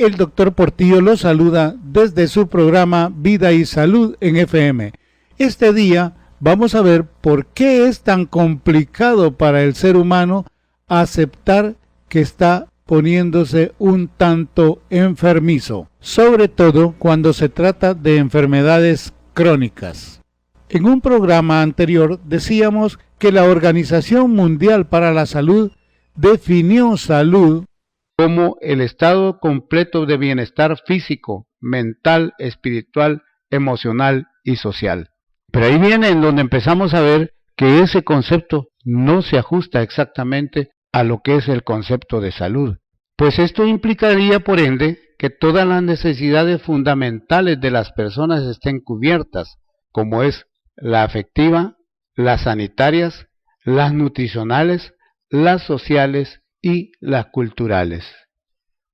El doctor Portillo los saluda desde su programa Vida y Salud en FM. Este día vamos a ver por qué es tan complicado para el ser humano aceptar que está poniéndose un tanto enfermizo, sobre todo cuando se trata de enfermedades crónicas. En un programa anterior decíamos que la Organización Mundial para la Salud definió salud como el estado completo de bienestar físico, mental, espiritual, emocional y social. Pero ahí viene en donde empezamos a ver que ese concepto no se ajusta exactamente a lo que es el concepto de salud. Pues esto implicaría, por ende, que todas las necesidades fundamentales de las personas estén cubiertas, como es la afectiva, las sanitarias, las nutricionales, las sociales y las culturales.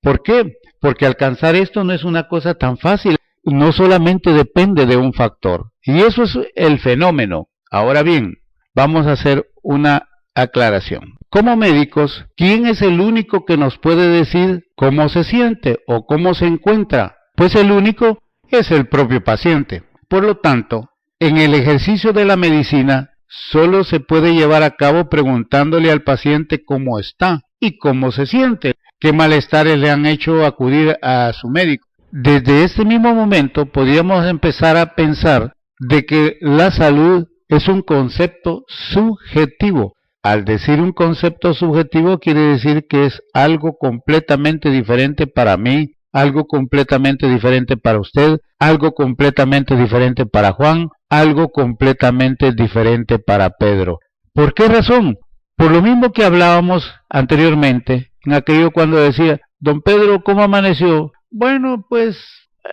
¿Por qué? Porque alcanzar esto no es una cosa tan fácil, no solamente depende de un factor, y eso es el fenómeno. Ahora bien, vamos a hacer una aclaración. Como médicos, ¿quién es el único que nos puede decir cómo se siente o cómo se encuentra? Pues el único es el propio paciente. Por lo tanto, en el ejercicio de la medicina, solo se puede llevar a cabo preguntándole al paciente cómo está y cómo se siente, qué malestares le han hecho acudir a su médico. Desde este mismo momento podríamos empezar a pensar de que la salud es un concepto subjetivo. Al decir un concepto subjetivo quiere decir que es algo completamente diferente para mí, algo completamente diferente para usted, algo completamente diferente para Juan, algo completamente diferente para Pedro. ¿Por qué razón? Por lo mismo que hablábamos anteriormente, en aquello cuando decía, don Pedro, ¿cómo amaneció? Bueno, pues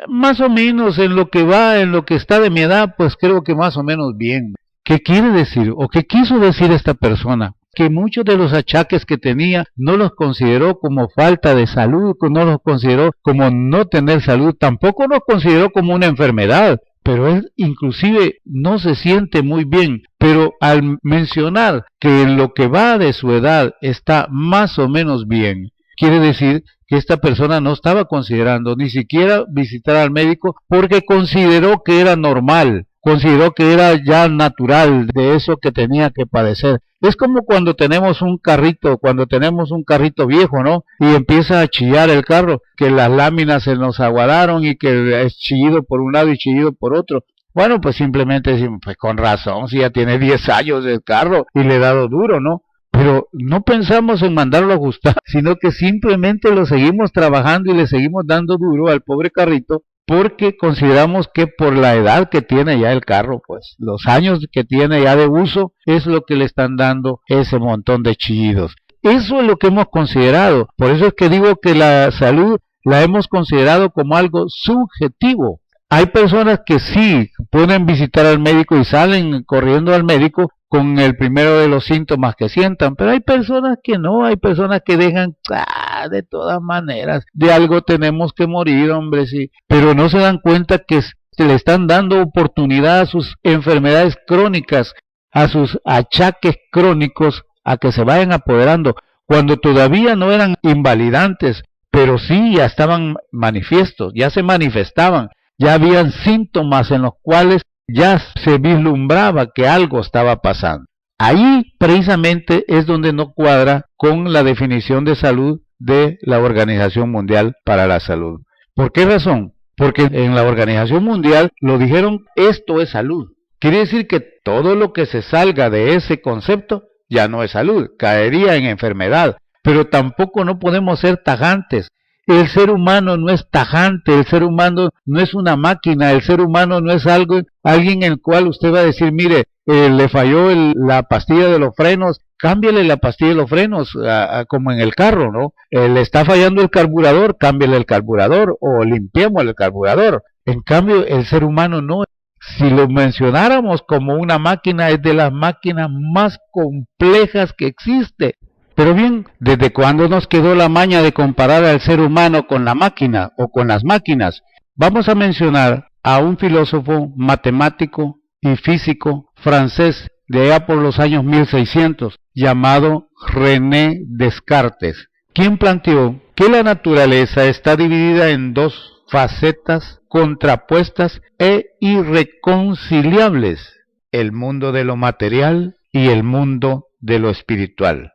más o menos en lo que va, en lo que está de mi edad, pues creo que más o menos bien. ¿Qué quiere decir o qué quiso decir esta persona? Que muchos de los achaques que tenía no los consideró como falta de salud, no los consideró como no tener salud, tampoco los consideró como una enfermedad, pero él inclusive no se siente muy bien. Pero al mencionar que en lo que va de su edad está más o menos bien, quiere decir que esta persona no estaba considerando ni siquiera visitar al médico porque consideró que era normal. Consideró que era ya natural de eso que tenía que padecer. Es como cuando tenemos un carrito viejo, ¿no? Y empieza a chillar el carro, que las láminas se nos aguadaron y que es chillido por un lado y chillido por otro. Bueno, pues simplemente decimos, pues con razón, si ya tiene 10 años el carro y le he dado duro, ¿no? Pero no pensamos en mandarlo a ajustar, sino que simplemente lo seguimos trabajando y le seguimos dando duro al pobre carrito, porque consideramos que por la edad que tiene ya el carro, pues los años que tiene ya de uso, es lo que le están dando ese montón de chillidos. Eso es lo que hemos considerado. Por eso es que digo que la salud la hemos considerado como algo subjetivo. Hay personas que sí pueden visitar al médico y salen corriendo al médico con el primero de los síntomas que sientan, pero hay personas que no, hay personas que dejan, de todas maneras, de algo tenemos que morir, hombre, sí, pero no se dan cuenta que se le están dando oportunidad a sus enfermedades crónicas, a sus achaques crónicos, a que se vayan apoderando, cuando todavía no eran invalidantes, pero sí ya estaban manifiestos, ya se manifestaban, ya habían síntomas en los cuales ya se vislumbraba que algo estaba pasando. Ahí precisamente es donde no cuadra con la definición de salud de la Organización Mundial para la Salud. ¿Por qué razón? Porque en la Organización Mundial lo dijeron, esto es salud. Quiere decir que todo lo que se salga de ese concepto ya no es salud, caería en enfermedad. Pero tampoco no podemos ser tajantes. El ser humano no es tajante, el ser humano no es una máquina, el ser humano no es alguien en el cual usted va a decir, mire, le falló la pastilla de los frenos, cámbiale la pastilla de los frenos, como en el carro, ¿no? Le está fallando el carburador, cámbiale el carburador o limpiemos el carburador. En cambio, el ser humano no. Si lo mencionáramos como una máquina, es de las máquinas más complejas que existe. Pero bien, ¿desde cuándo nos quedó la maña de comparar al ser humano con la máquina o con las máquinas? Vamos a mencionar a un filósofo, matemático y físico francés de allá por los años 1600, llamado René Descartes. quien planteó que la naturaleza está dividida en dos facetas contrapuestas e irreconciliables: el mundo de lo material y el mundo de lo espiritual,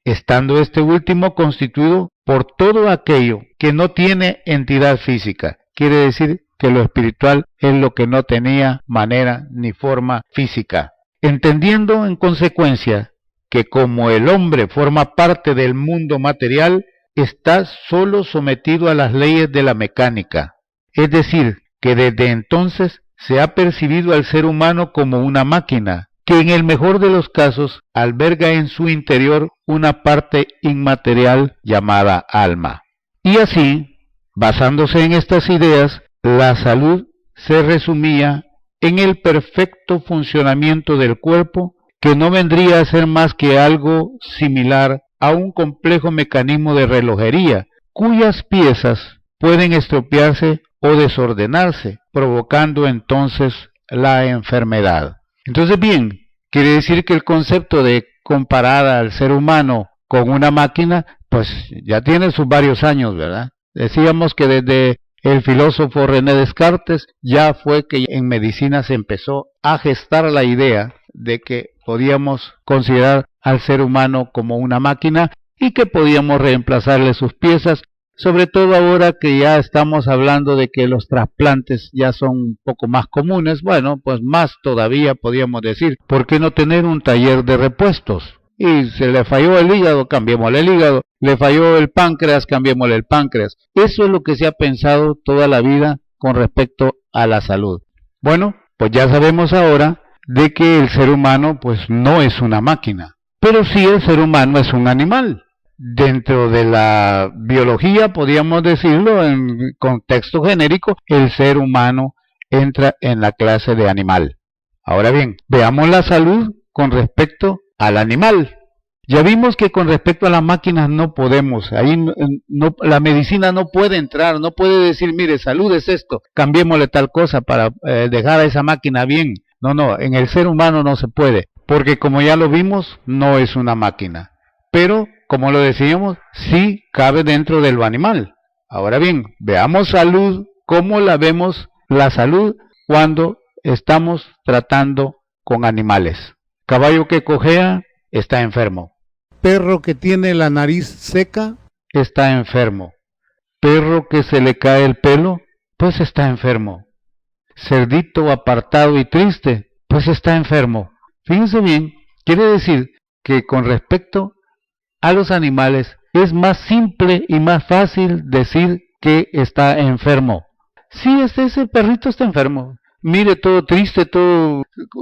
estando este último constituido por todo aquello que no tiene entidad física. Quiere decir que lo espiritual es lo que no tenía manera ni forma física, entendiendo en consecuencia que como el hombre forma parte del mundo material, está solo sometido a las leyes de la mecánica. Es decir, que desde entonces se ha percibido al ser humano como una máquina, que en el mejor de los casos alberga en su interior una parte inmaterial llamada alma. Y así, basándose en estas ideas, la salud se resumía en el perfecto funcionamiento del cuerpo, que no vendría a ser más que algo similar a un complejo mecanismo de relojería, cuyas piezas pueden estropearse o desordenarse, provocando entonces la enfermedad. Entonces, bien, quiere decir que el concepto de comparar al ser humano con una máquina, pues ya tiene sus varios años, ¿verdad? Decíamos que desde el filósofo René Descartes ya fue que en medicina se empezó a gestar la idea de que podíamos considerar al ser humano como una máquina y que podíamos reemplazarle sus piezas, sobre todo ahora que ya estamos hablando de que los trasplantes ya son un poco más comunes. Bueno, pues más todavía podríamos decir, ¿por qué no tener un taller de repuestos? Y se le falló el hígado, cambiémosle el hígado, le falló el páncreas, cambiémosle el páncreas. Eso es lo que se ha pensado toda la vida con respecto a la salud. Bueno, pues ya sabemos ahora de que el ser humano pues no es una máquina, pero sí el ser humano es un animal. Dentro de la biología, podríamos decirlo en contexto genérico, el ser humano entra en la clase de animal. Ahora bien, veamos la salud con respecto al animal. Ya vimos que con respecto a las máquinas no podemos, ahí no, la medicina no puede entrar, no puede decir, mire, salud es esto, cambiémosle tal cosa para dejar a esa máquina bien. No, en el ser humano no se puede, porque como ya lo vimos, no es una máquina. Pero, como lo decíamos, sí cabe dentro de lo animal. Ahora bien, veamos salud, cómo la vemos la salud cuando estamos tratando con animales. Caballo que cojea, está enfermo. Perro que tiene la nariz seca, está enfermo. Perro que se le cae el pelo, pues está enfermo. Cerdito apartado y triste, pues está enfermo. Fíjense bien, quiere decir que con respecto a los animales es más simple y más fácil decir que está enfermo. Sí, ese perrito está enfermo. Mire todo triste,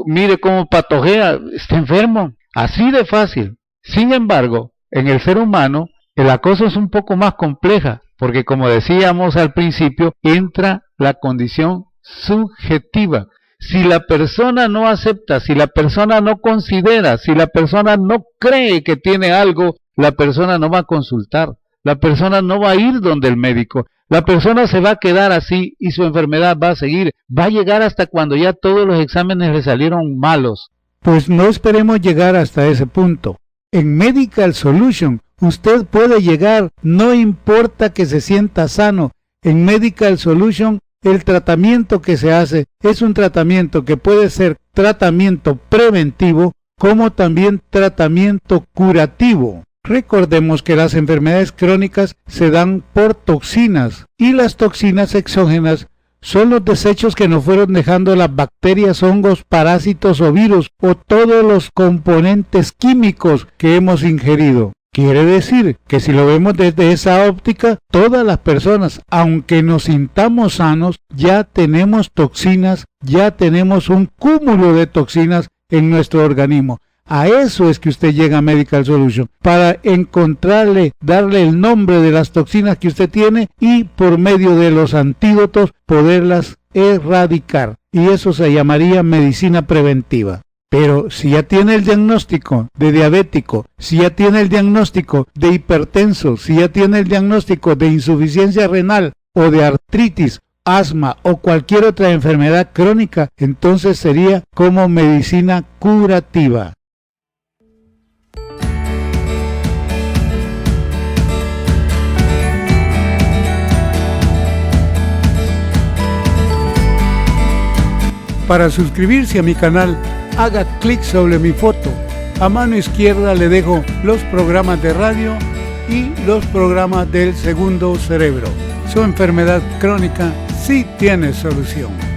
mire cómo patojea, está enfermo. Así de fácil. Sin embargo, en el ser humano, la cosa es un poco más compleja, porque como decíamos al principio, entra la condición subjetiva. Si la persona no acepta, si la persona no considera, si la persona no cree que tiene algo, la persona no va a consultar, la persona no va a ir donde el médico, la persona se va a quedar así y su enfermedad va a seguir, va a llegar hasta cuando ya todos los exámenes le salieron malos. Pues no esperemos llegar hasta ese punto. En Medical Solution usted puede llegar, no importa que se sienta sano. En Medical Solution el tratamiento que se hace es un tratamiento que puede ser tratamiento preventivo como también tratamiento curativo. Recordemos que las enfermedades crónicas se dan por toxinas y las toxinas exógenas son los desechos que nos fueron dejando las bacterias, hongos, parásitos o virus o todos los componentes químicos que hemos ingerido. Quiere decir que si lo vemos desde esa óptica, todas las personas, aunque nos sintamos sanos, ya tenemos toxinas, ya tenemos un cúmulo de toxinas en nuestro organismo. A eso es que usted llega a Medical Solution, para encontrarle, darle el nombre de las toxinas que usted tiene y por medio de los antídotos poderlas erradicar. Y eso se llamaría medicina preventiva. Pero si ya tiene el diagnóstico de diabético, si ya tiene el diagnóstico de hipertenso, si ya tiene el diagnóstico de insuficiencia renal o de artritis, asma o cualquier otra enfermedad crónica, entonces sería como medicina curativa. Para suscribirse a mi canal, haga clic sobre mi foto. A mano izquierda le dejo los programas de radio y los programas del segundo cerebro. Su enfermedad crónica sí tiene solución.